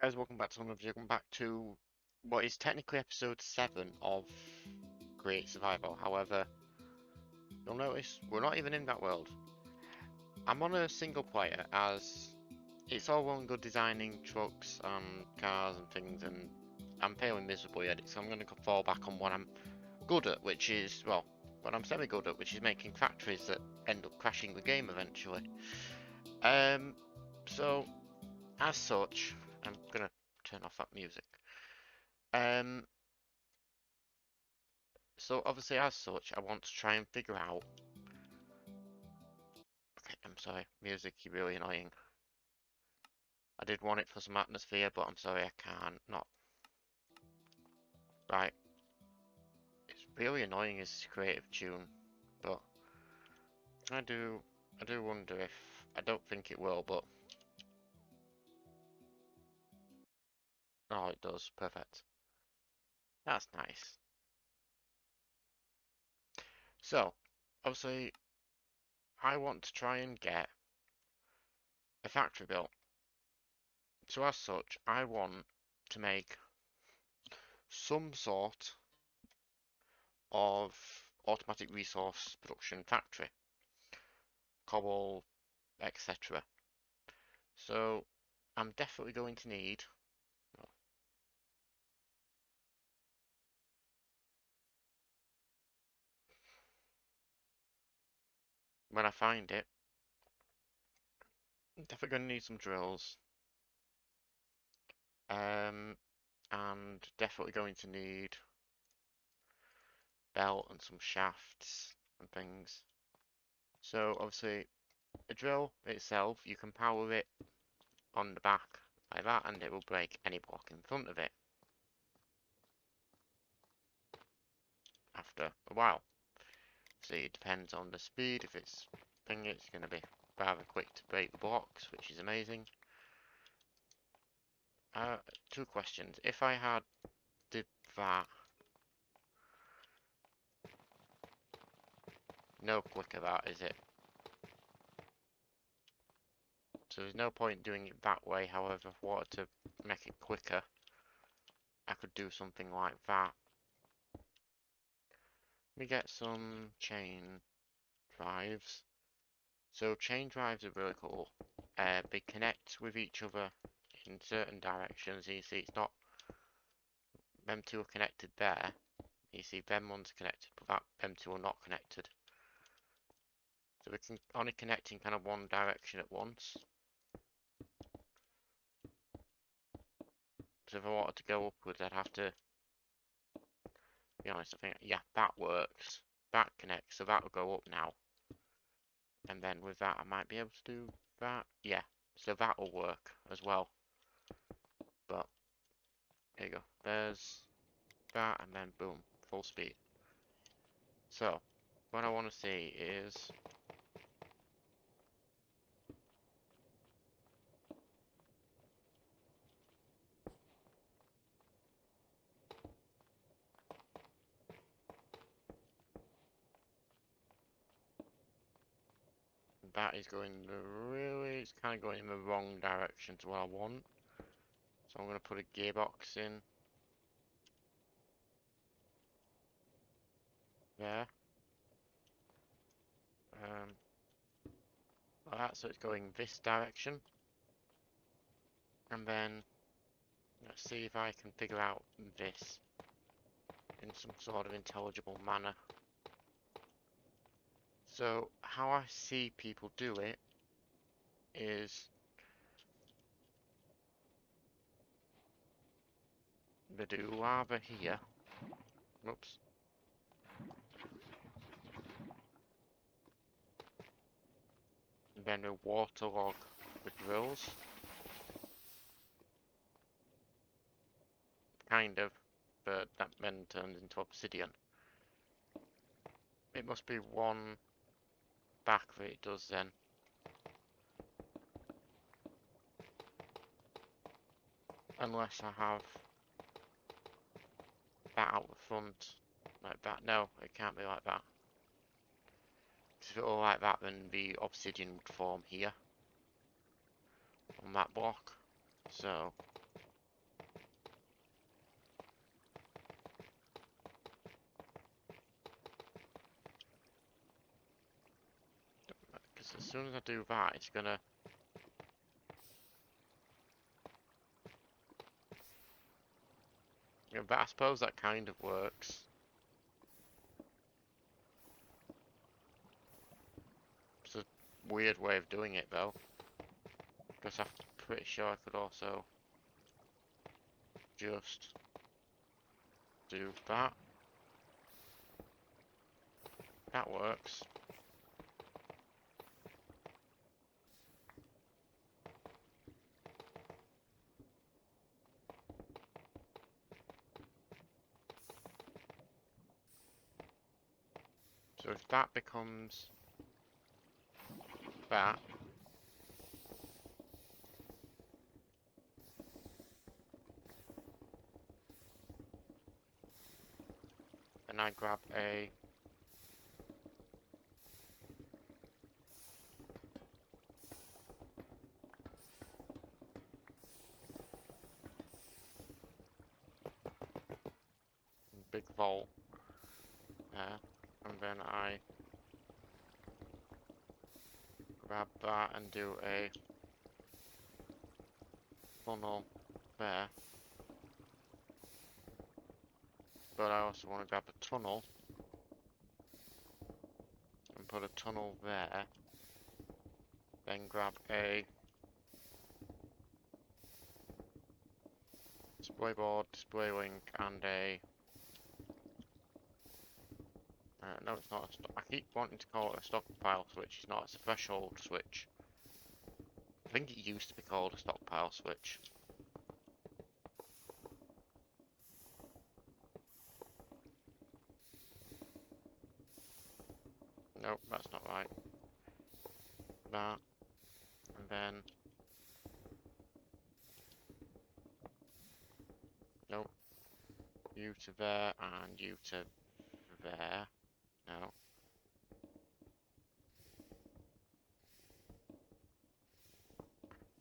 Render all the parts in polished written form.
Guys, welcome back to another video. Welcome back to what is technically episode 7 of Create Survival. However, you'll notice we're not even in that world. I'm on a single player, as it's all well and good designing trucks and cars and things, and I'm failing miserably at it, so I'm going to fall back on what I'm good at, which is, well, what I'm semi-good at, which is making factories that end up crashing the game eventually. So, as such, I'm going to turn off that music. Um, So obviously as such, I want to try and figure out... Okay, I'm sorry, music, you're really annoying. I did want it for some atmosphere, but I'm sorry, I can't, not... Right. It's really annoying as creative tune, but... I do wonder if... I don't think it will, but... Oh, it does, perfect. That's nice. So, obviously, I want to try and get a factory built. So as such, I want to make some sort of automatic resource production factory, cobble, etc. So I'm definitely going to need, when I find it, I'm definitely going to need some drills, and definitely going to need belt and some shafts and things. So obviously a drill itself, you can power it on the back like that and it will break any block in front of it after a while. See, it depends on the speed. If it's thingy, it's going to be rather quick to break the blocks, which is amazing. Two questions. If I had did that, no quicker that, is it? So there's no point doing it that way. However, if I wanted to make it quicker, I could do something like that. Let me get some chain drives. So chain drives are really cool. They connect with each other in certain directions. You see, it's not them two are connected there. You see, them one's connected, but them two are not connected. So we can only connect in kind of one direction at once. So if I wanted to go upwards, I'd have to be honest. I think, yeah, that works. That connects, so that'll go up now. And then with that, I might be able to do that. Yeah, so that'll work as well. But there you go. There's that, and then boom, full speed. So what I want to see is that is going it's kind of going in the wrong direction to what I want. So I'm going to put a gearbox in there. Like that, so it's going this direction. And then let's see if I can figure out this in some sort of intelligible manner. So how I see people do it is they do lava here. Whoops. And then they waterlog the drills. Kind of, but that then turns into obsidian. It must be one back that it does then. Unless I have that out the front, like that. No, it can't be like that. If it were like that, then the obsidian would form here, on that block. So, Because as soon as I do that, it's gonna... Yeah, but I suppose that kind of works. It's a weird way of doing it though. Because I'm pretty sure I could also just do that. That works. So if that becomes that, then I grab a big vault there, and then I grab that and do a funnel there. But I also want to grab a tunnel and put a tunnel there. Then grab a display board, display link, and a... no, it's not. I keep wanting to call it a stockpile switch. It's not. It's a threshold switch. I think it used to be called a stockpile switch. Nope, that's not right. That, and then... Nope. You to there, and you to there. No.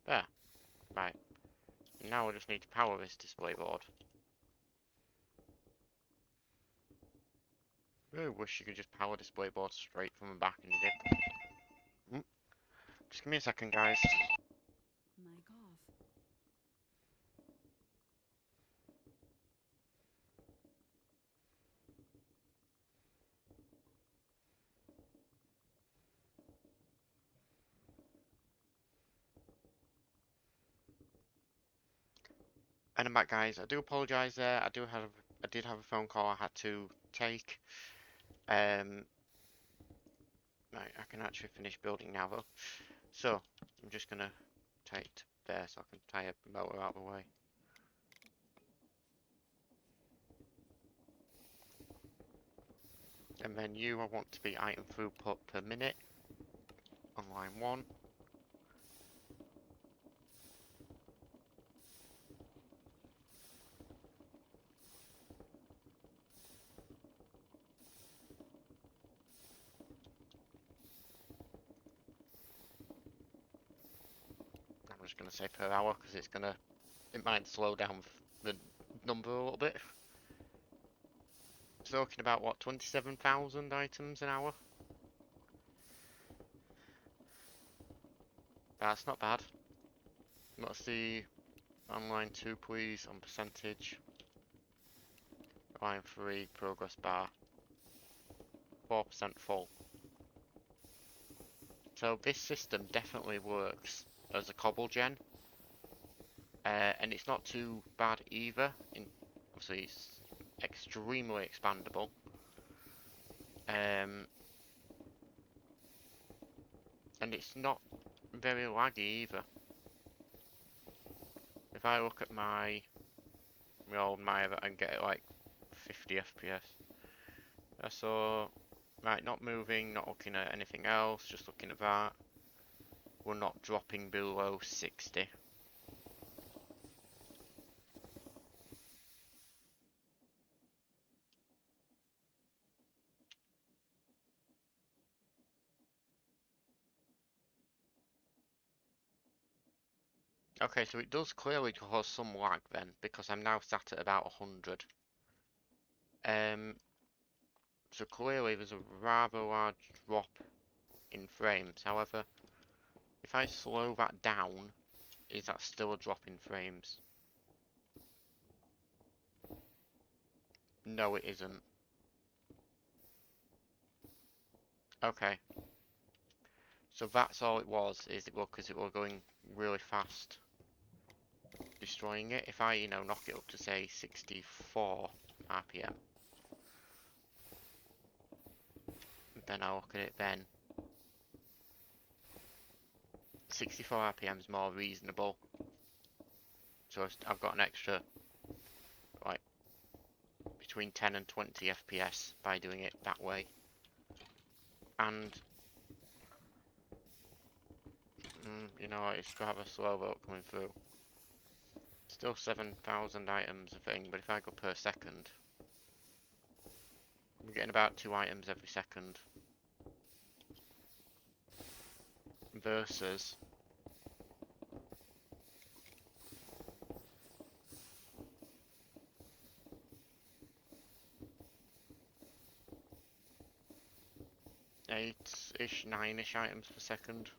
There. Right. Now we just need to power this display board. Really wish you could just power display board straight from the back and you did. Just give me a second, guys. Mic off. And I'm back, guys. I do apologise there. I did have a phone call I had to take. Right, I can actually finish building now though. So I'm just gonna take it to there so I can tie a motor out of the way. And then you, I want to be item throughput per minute on line 1. I'm just gonna say per hour because it might slow down the number a little bit. Talking about what, 27,000 items an hour? That's not bad. Let's see, on line 2 please, on percentage. Line 3, progress bar. 4% full. So this system definitely works as a cobble gen. And it's not too bad either. Obviously it's extremely expandable. And it's not very laggy either. If I look at my old Maya, I can get it like 50 FPS. So, right, not moving, not looking at anything else, just looking at that. We're not dropping below 60. Okay, so it does clearly cause some lag then, because I'm now sat at about 100. So clearly there's a rather large drop in frames. However, if I slow that down, is that still a drop in frames? No, it isn't. Okay. So that's all it was, is it because it was going really fast, destroying it. If I, knock it up to say 64 RPM, then I'll look at it then. 64 RPM is more reasonable. So I've got an extra, like, between 10 and 20 FPS by doing it that way. And, it's rather slow vote coming through. Still 7,000 items a thing, but if I go per second, I'm getting about 2 items every second. Versus eight-ish, 9-ish items per second.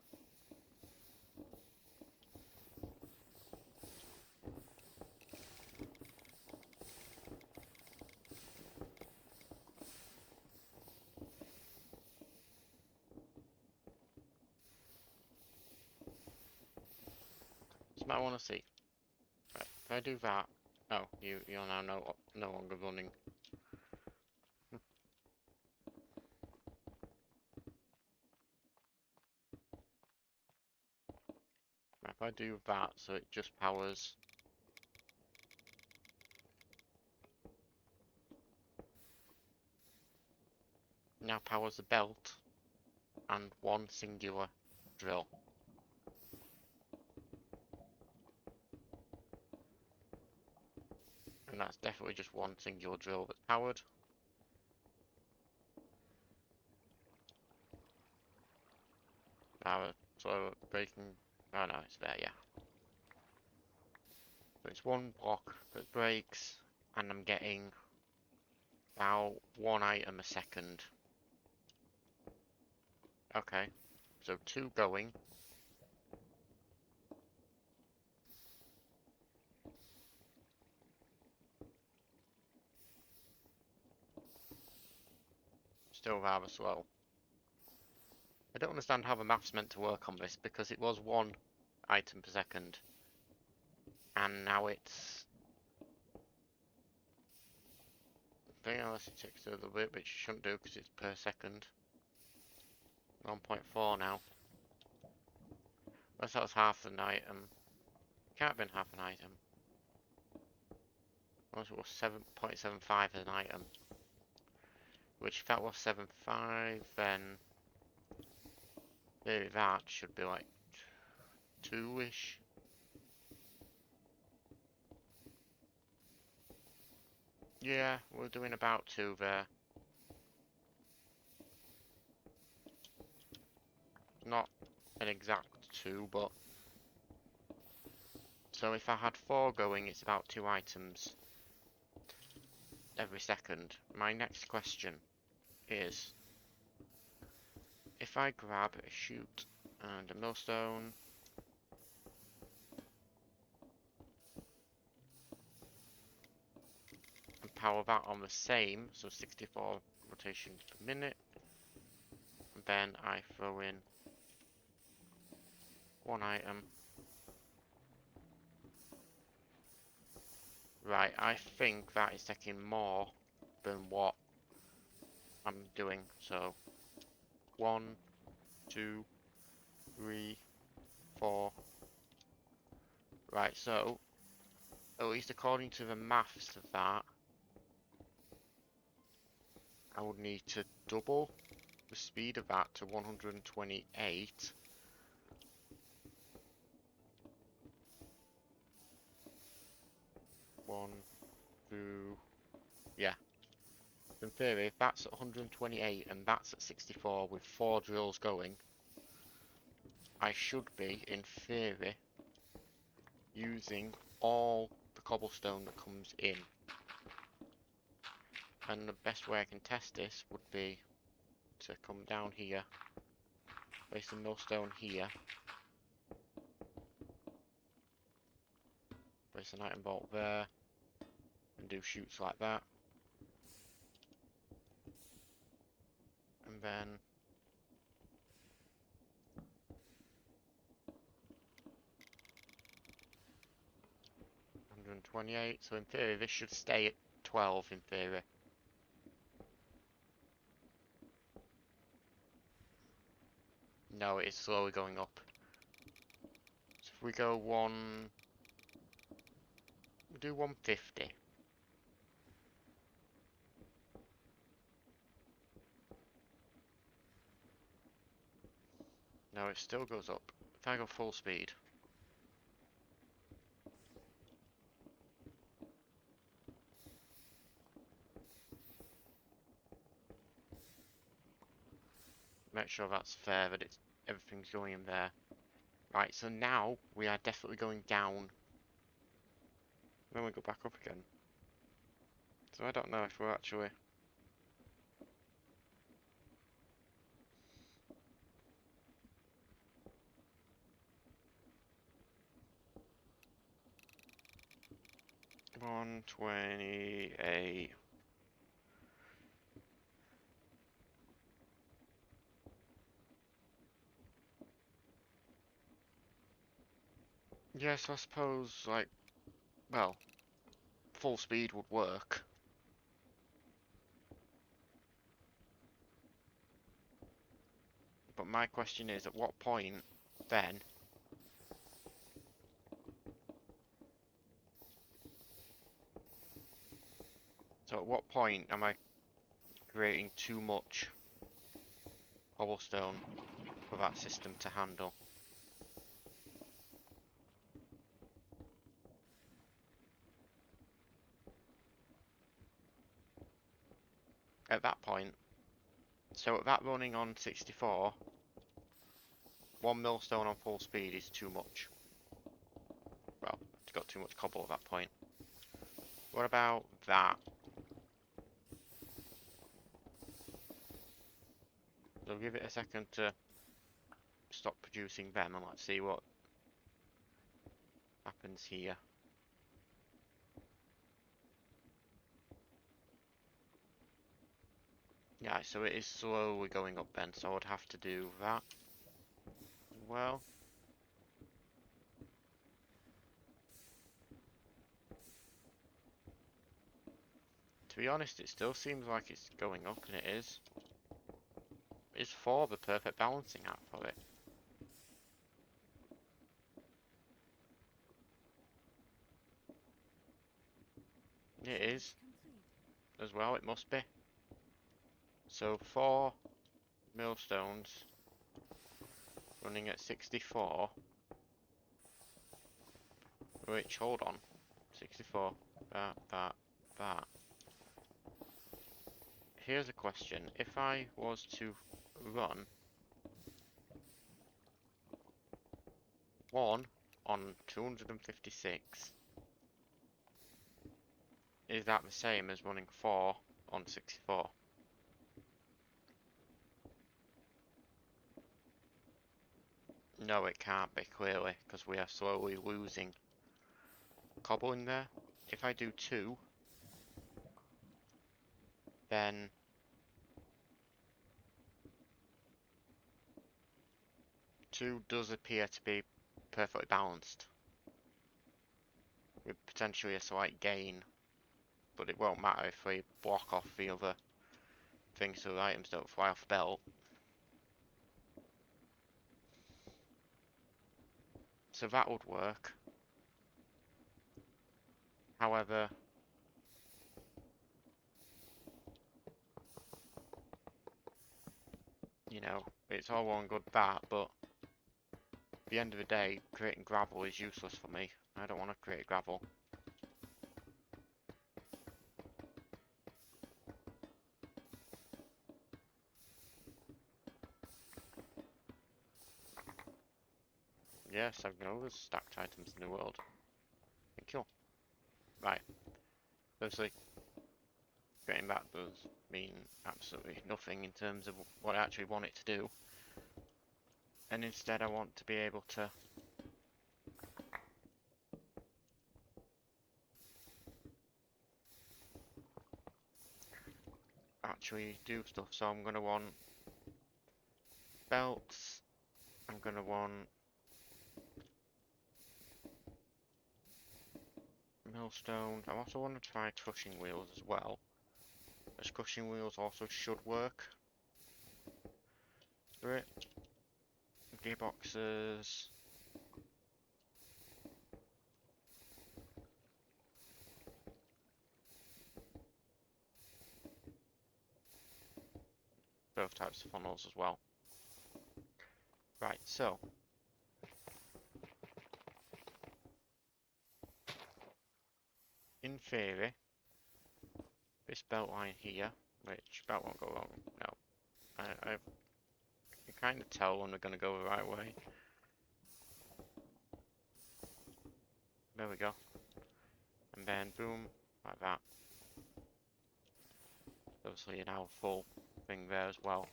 So I want to see. Right, if I do that, oh, you're now no longer running. Right, if I do that, so it just powers. Now powers the belt and one singular drill. And that's definitely just one singular drill that's powered. So breaking. Oh no, it's there, yeah. So it's one block that breaks, and I'm getting about 1 item a second. Okay, so 2 going. Still rather slow. I don't understand how the math's meant to work on this, because it was 1 item per second. And now it's... I think unless it takes a little bit, which it shouldn't do because it's per second. 1.4 now. Unless that was half an item. Can't have been half an item. Unless it was 7.75 as an item. Which if that was 7.5, then maybe that should be like 2-ish. Yeah, we're doing about 2 there. Not an exact 2, but... So if I had 4 going, it's about 2 items every second. My next question is, if I grab a chute and a millstone, and power that on the same, so 64 rotations per minute, and then I throw in 1 item. Right, I think that is taking more than what I'm doing, so 1, 2, 3, 4. Right, so at least according to the maths of that, I would need to double the speed of that to 128. One, two, yeah. In theory, if that's at 128 and that's at 64 with 4 drills going, I should be, in theory, using all the cobblestone that comes in. And the best way I can test this would be to come down here Place the millstone here. Place an item bolt there. And do chutes like that. And then 128. So in theory, this should stay at 12 in theory. No, it is slowly going up. So if we go we'll do 150. No, it still goes up. If I go full speed. Make sure that's fair, that everything's going in there. Right, so now we are definitely going down. Then we go back up again. So I don't know if we're actually... $128. Yes, I suppose, like, well, full speed would work. But my question is, at what point, then... So at what point am I creating too much cobblestone for that system to handle? At that point, so at that running on 64, one millstone on full speed is too much. Well, it's got too much cobble at that point. What about that? So give it a second to stop producing them and let's see what happens here. Yeah, so it is slowly going up then, so I would have to do that. Well, to be honest, it still seems like it's going up, and it is. Is 4 the perfect balancing act for it? It is. As well, it must be. So 4 millstones running at 64. Which, hold on. 64. That. Here's a question. If I was to run 1 on 256, is that the same as running 4 on 64? No, it can't be, clearly, because we are slowly losing cobble in there. If I do 2, then two does appear to be perfectly balanced, with potentially a slight gain, but it won't matter if we block off the other things so the items don't fly off the belt. So that would work. However, you know, it's all well and good that, but at the end of the day, creating gravel is useless for me. I don't want to create gravel. Yes, I know there's stacked items in the world. Thank you. Right. Firstly, getting that does mean absolutely nothing in terms of what I actually want it to do. And instead I want to be able to actually do stuff. So I'm gonna want belts, I'm gonna want millstone. I also want to try crushing wheels as well, as crushing wheels also should work for it. Gearboxes. Both types of funnels as well. Right, so in theory, this belt line here, which belt won't go wrong. No, I can kind of tell when we're going to go the right way. There we go. And then boom, like that. Obviously now full thing there as well.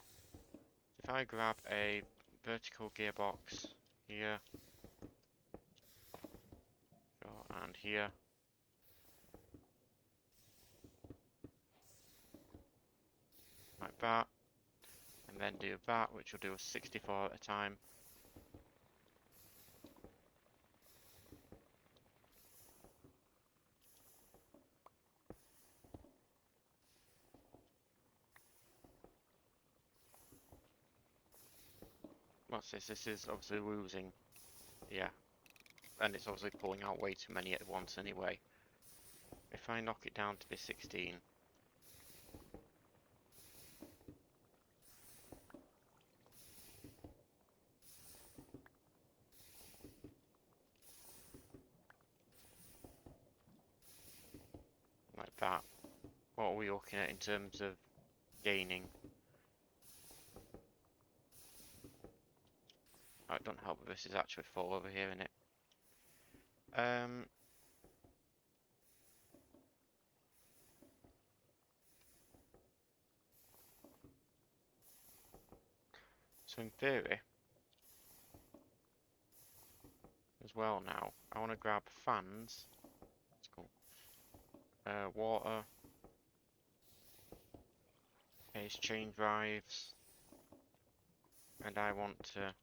If I grab a vertical gearbox here, and here, like that, and then do that, which will do a 64 at a time. What's this? This is obviously losing, yeah, and it's obviously pulling out way too many at once anyway. If I knock it down to be 16, like that, what are we looking at in terms of gaining? Oh, it doesn't help that this is actually full over here, innit? So in theory, as well now, I want to grab fans. That's cool. Water. Ace chain drives. And I want to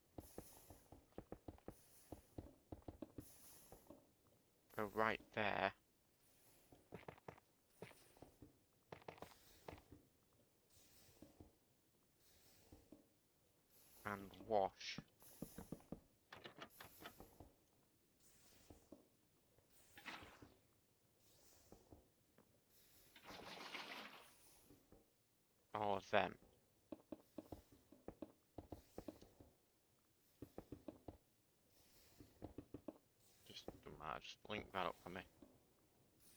go right there. And wash. All of them. Just link that up for me.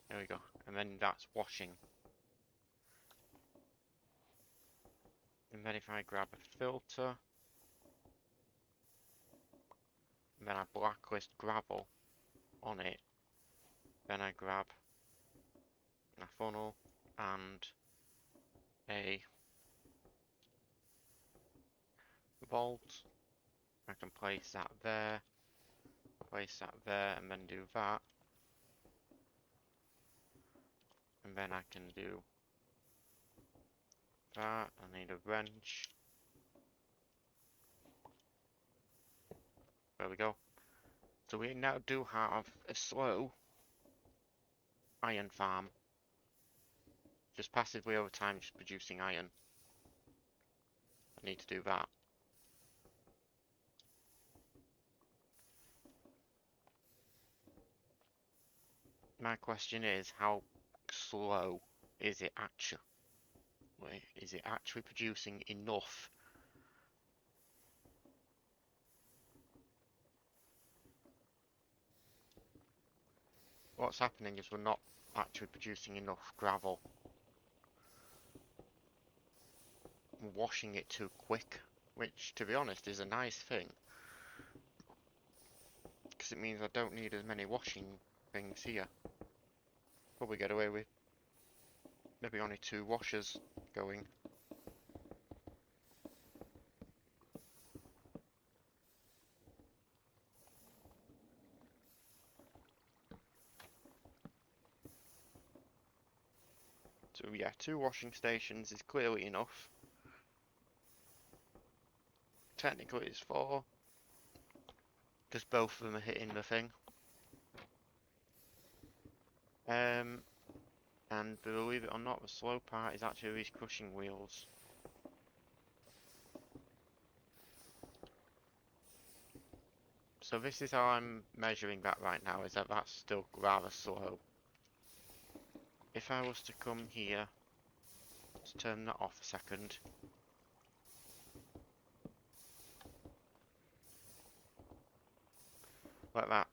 There we go. And then that's washing. And then if I grab a filter, and then I blacklist gravel on it, then I grab a funnel and a vault. I can place that there, and then do that. And then I can do that. I need a wrench. There we go. So we now do have a slow iron farm. Just passively over time, just producing iron. I need to do that. My question is, how slow is it actually? Is it actually producing enough? What's happening is we're not actually producing enough gravel. We're washing it too quick, which, to be honest, is a nice thing. Because it means I don't need as many washing things here. Probably get away with maybe only 2 washers going. So yeah, 2 washing stations is clearly enough. Technically it's 4, because both of them are hitting the thing. And believe it or not, the slow part is actually these crushing wheels. So this is how I'm measuring that right now, is that that's still rather slow. If I was to come here, let's turn that off a second. Let that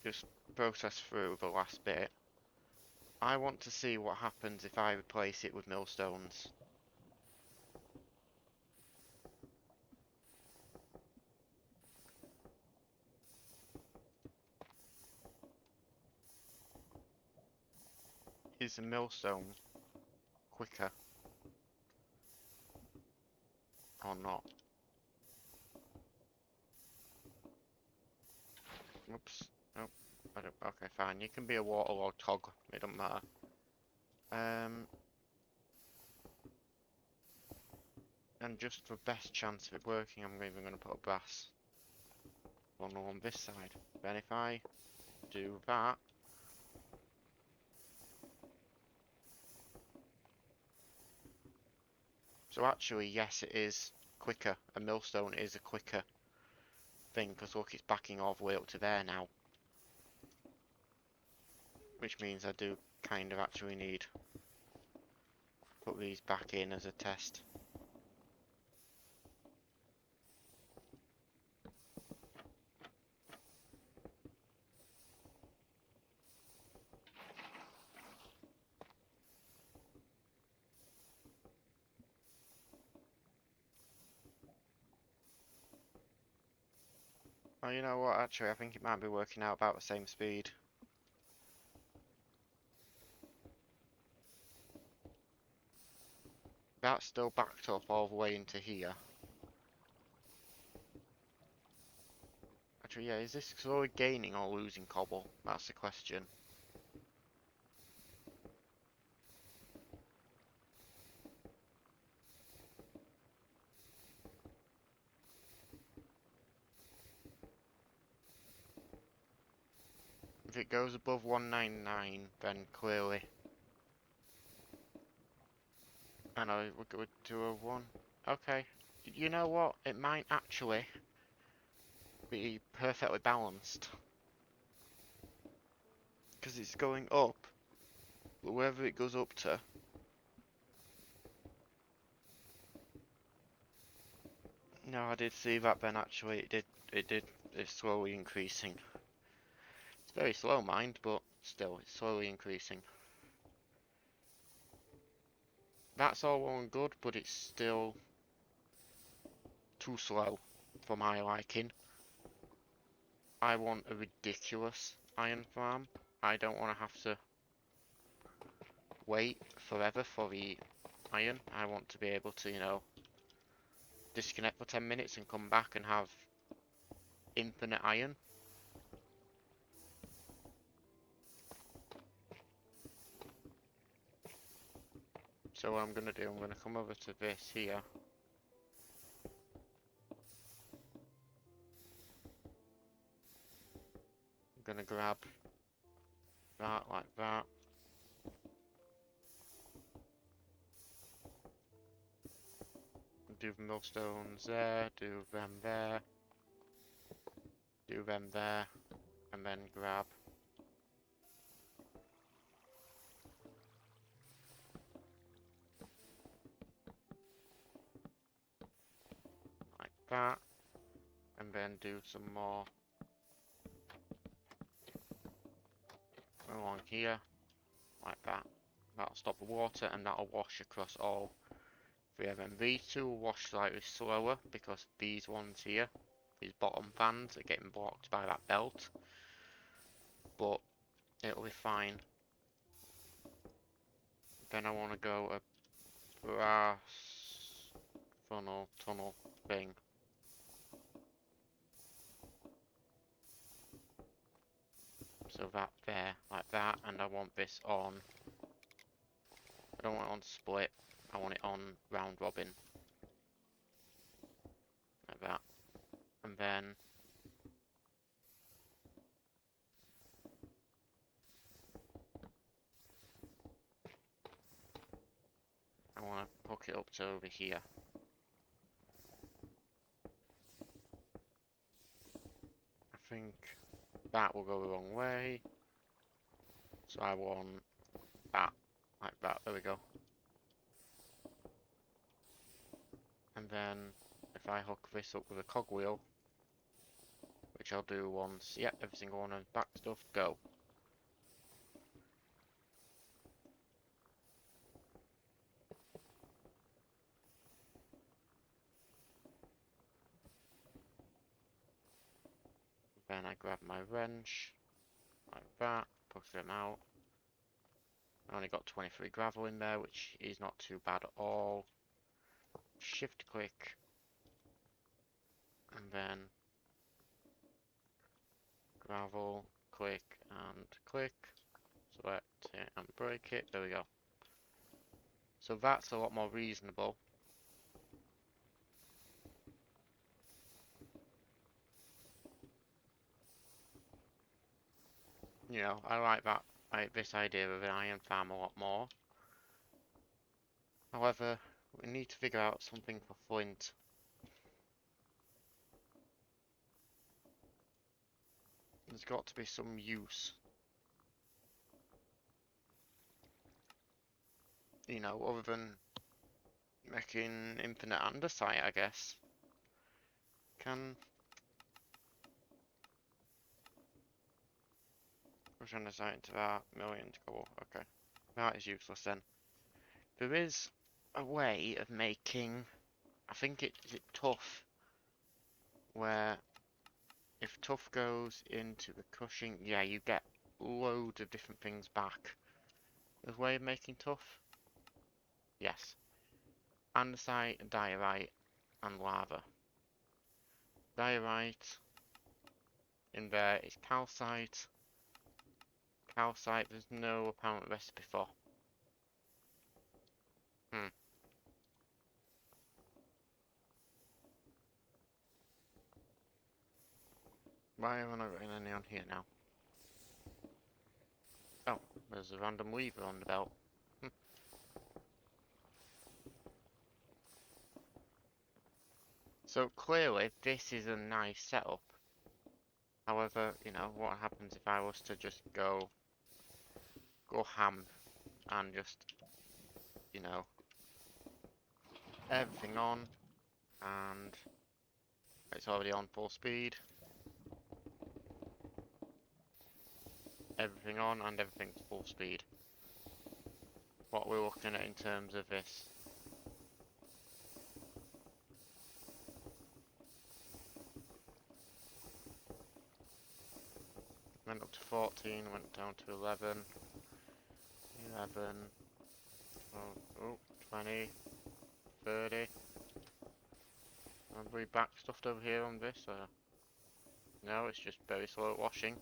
just process through the last bit. I want to see what happens if I replace it with millstones. Is a millstone quicker or not? Whoops. Nope. I don't, okay, fine. You can be a waterlogged hog. It doesn't matter. And just for best chance of it working, I'm even going to put a brass funnel on this side. Then if I do that, so actually, yes, it is quicker. A millstone is a quicker thing, because look, it's backing all the way up to there now. Which means I do kind of actually need to put these back in as a test. Oh, you know what, actually, I think it might be working out about the same speed. That's still backed up all the way into here. Actually, yeah, is this slowly gaining or losing cobble? That's the question. If it goes above 199, then clearly. I know, we're going to a 1. Okay. You know what? It might actually be perfectly balanced. Because it's going up. But wherever it goes up to. No, I did see that then actually. It's slowly increasing. It's very slow, mind, but still, it's slowly increasing. That's all well and good, but it's still too slow for my liking. I want a ridiculous iron farm. I don't want to have to wait forever for the iron. I want to be able to, you know, disconnect for 10 minutes and come back and have infinite iron. So what I'm going to do, I'm going to come over to this here. I'm going to grab that like that. Do the millstones there, do them there, do them there, and then grab like that, and then do some more along here, like that. That'll stop the water and that'll wash across all three of them. These two will wash slightly slower because these ones here, these bottom fans, are getting blocked by that belt. But it'll be fine. Then I want to go a brass funnel tunnel thing. So that there, like that, and I want this on don't want it on split. I want it on round robin. Like that. And then I want to hook it up to over here. I think that will go the wrong way. So I want that, like that, there we go. And then if I hook this up with a cogwheel, which I'll do once, yep, every single one of back stuff, go. Then I grab my wrench, like that, push them out. I only got 23 gravel in there, which is not too bad at all. Shift click, and then gravel, click, and click. Select it and break it. There we go. So that's a lot more reasonable. You know, I like that, this idea of an iron farm a lot more. However, we need to figure out something for flint. There's got to be some use. You know, other than making infinite andesite, I guess. Can push andesite into that, million to go up. Okay. That is useless then. There is a way of making, I think is it tough, where if tough goes into the crushing, yeah, you get loads of different things back. There's a way of making tough? Yes. Andesite, diorite, and lava. Diorite in there is calcite. Calcite, there's no apparent recipe for. Why am I not getting any on here now? Oh, there's a random lever on the belt. So clearly, this is a nice setup. However, you know, what happens if I was to just go ham and just, you know, everything on, and it's already on full speed. Everything on and everything's full speed. What we're looking at in terms of this. Went up to 14, went down to 11, 11, oh, 20, 30. Have we back stuffed over here on this? No, it's just very slow at washing.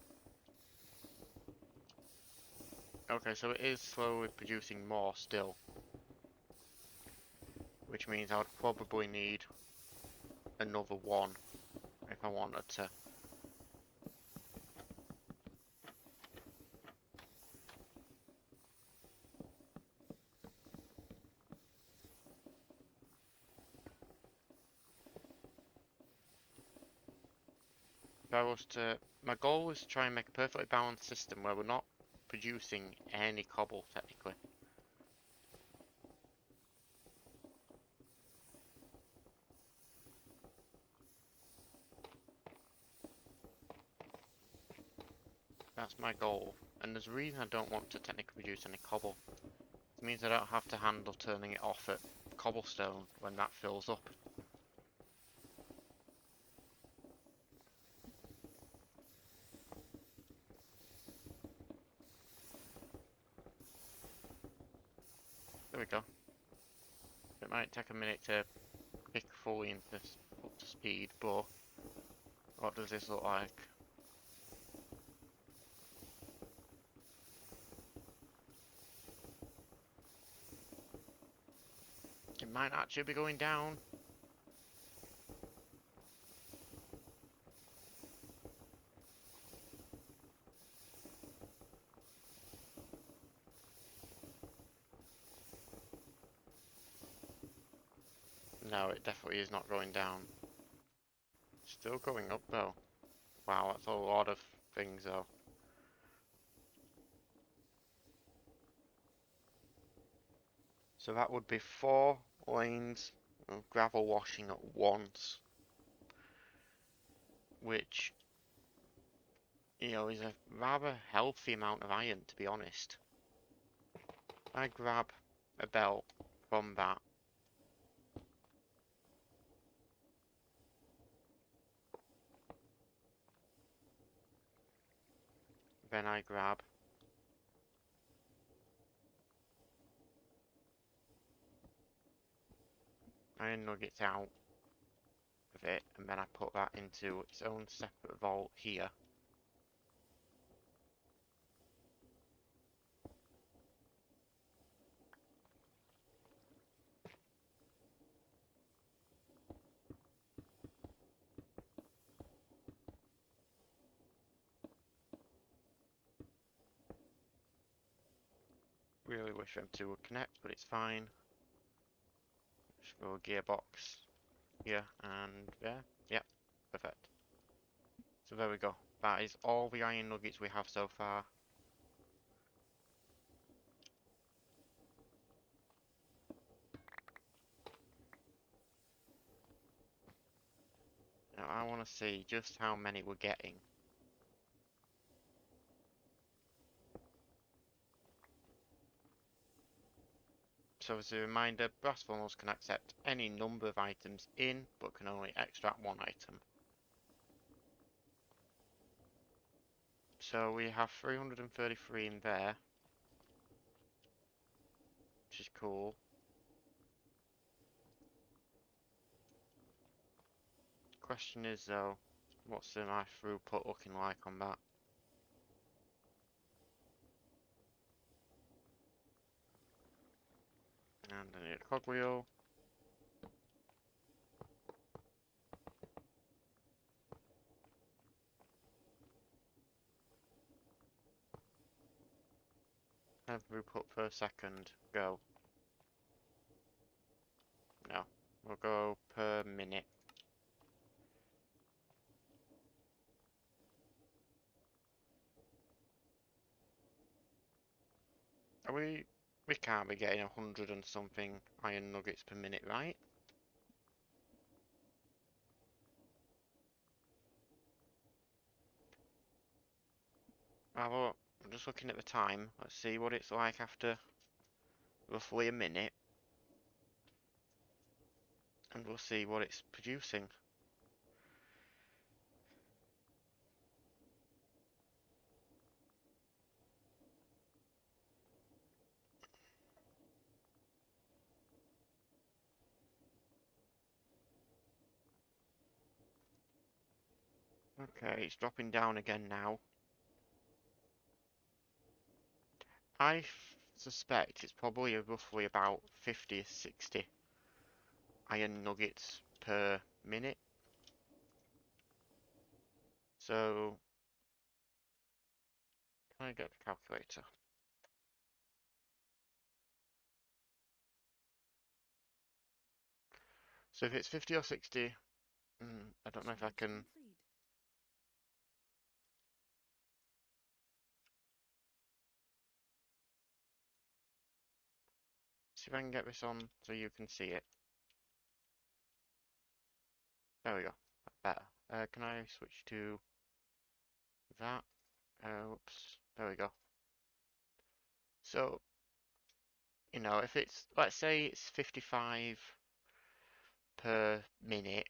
Okay, so it is slowly producing more still. Which means I would probably need another one if I wanted to. If I was to, my goal is to try and make a perfectly balanced system where we're not producing any cobble technically. That's my goal, and there's a reason I don't want to technically produce any cobble. It means I don't have to handle turning it off at cobblestone when that fills up. There we go. It might take a minute to pick fully into up to speed, but what does this look like? might actually be going down. No, it definitely is not going down. Still going up though. Wow, that's a lot of things though. So that would be 4 lanes of gravel washing at once, which, you know, is a rather healthy amount of iron, to be honest. I grab a belt from that. Then I grab iron nuggets out of it, and then I put that into its own separate vault here. Really wish them two would connect, but it's fine. Just go gearbox here, and there. Yep, perfect. So there we go. That is all the iron nuggets we have so far. Now I want to see just how many we're getting. So as a reminder, brass funnels can accept any number of items in, but can only extract one item. So we have 333 in there, which is cool. Question is though, what's my throughput looking like on that? And I need a cogwheel. And throughput per second, go. No, we'll go per minute. Are we can't be getting 100 and something iron nuggets per minute, right? Well, I'm just looking at the time. Let's see what it's like after roughly a minute. And we'll see what it's producing. Okay, it's dropping down again now. I suspect it's probably roughly about 50 or 60 iron nuggets per minute. So, can I get the calculator? So if it's 50 or 60, I don't know if I Charge can. complete. See if I can get this on so you can see it. There we go. Better. Can I switch to that? Oops. There we go. So, you know, if it's, let's say it's 55 per minute,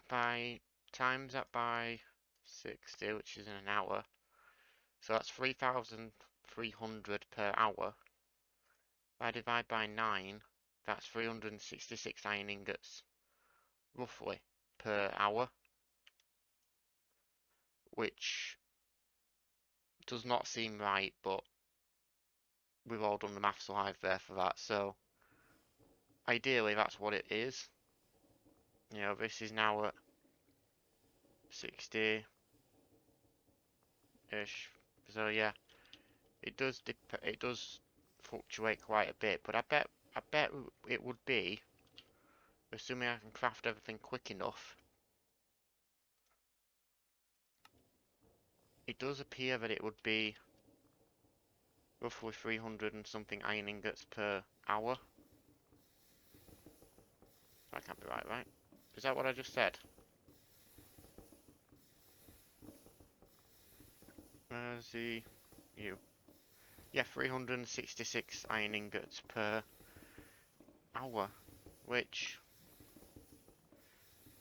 by times that by 60, which is in an hour, so that's 3,300 per hour. If I divide by 9, that's 366 iron ingots, roughly, per hour, which does not seem right, but we've all done the maths live there for that, so ideally that's what it is. You know, this is now at 60-ish. So yeah, it does fluctuate quite a bit, but I bet it would be, assuming I can craft everything quick enough. It does appear that it would be roughly 300 and something iron ingots per hour. That can't be right, right? Is that what I just said? Z U. Yeah, 366 iron ingots per hour, which,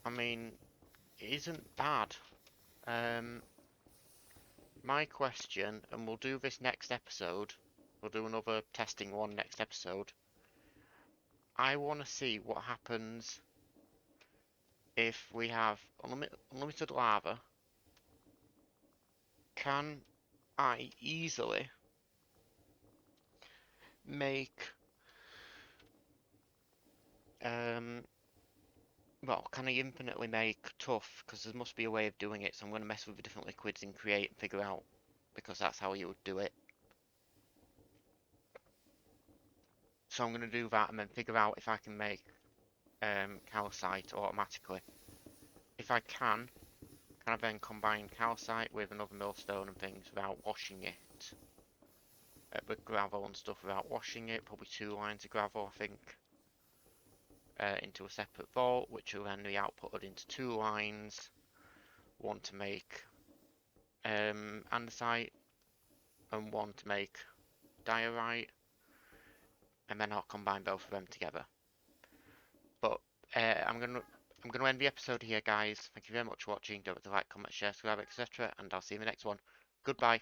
I mean, isn't bad. My question, and we'll do this next episode, we'll do another testing one next episode. I want to see what happens if we have unlimited lava. Can I easily make, well, can I infinitely make tough? Because there must be a way of doing it, so I'm going to mess with the different liquids and create and figure out, because that's how you would do it. So I'm going to do that and then figure out if I can make calcite automatically. If I can I then combine calcite with another millstone and things without washing it? With gravel and stuff without washing it, probably 2 lines of gravel I think, into a separate vault, which will then be outputted into 2 lines, one to make andesite and one to make diorite, and then I'll combine both of them together. But I'm gonna end the episode here, guys. Thank you very much for watching. Don't forget to like, comment, share, subscribe, etc. And I'll see you in the next one. Goodbye.